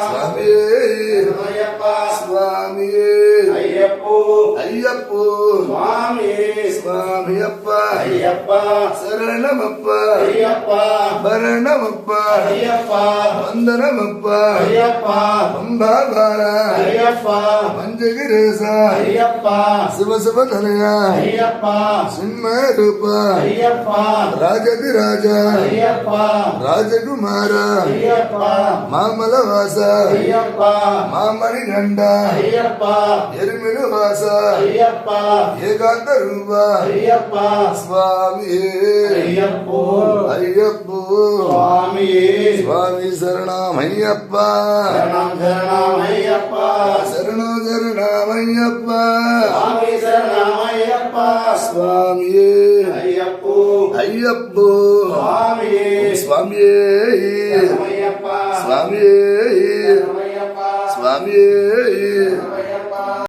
சுவாமியே சுவாமியே ஐயப்போ சுவாமியப்பா சரணமப்பா பரணமப்பா வந்தனமப்பா அம்பாபாரா பஞ்சகிரேசா சிவசிவதனயா சின்மரூபா ராஜதிராஜா ராஜகுமாரா மாமலவாச மாமணிகண்டா எருமிலுவாச ஏகாந்த ரூபா சுவாமியே ஐயப்போ சுவாமி சரணம் ஐயப்பா சரணம் சரணம் ஐயப்பா சுவாமியே ஐயப்போ சுவாமியே சுவாமியே சுவாமியே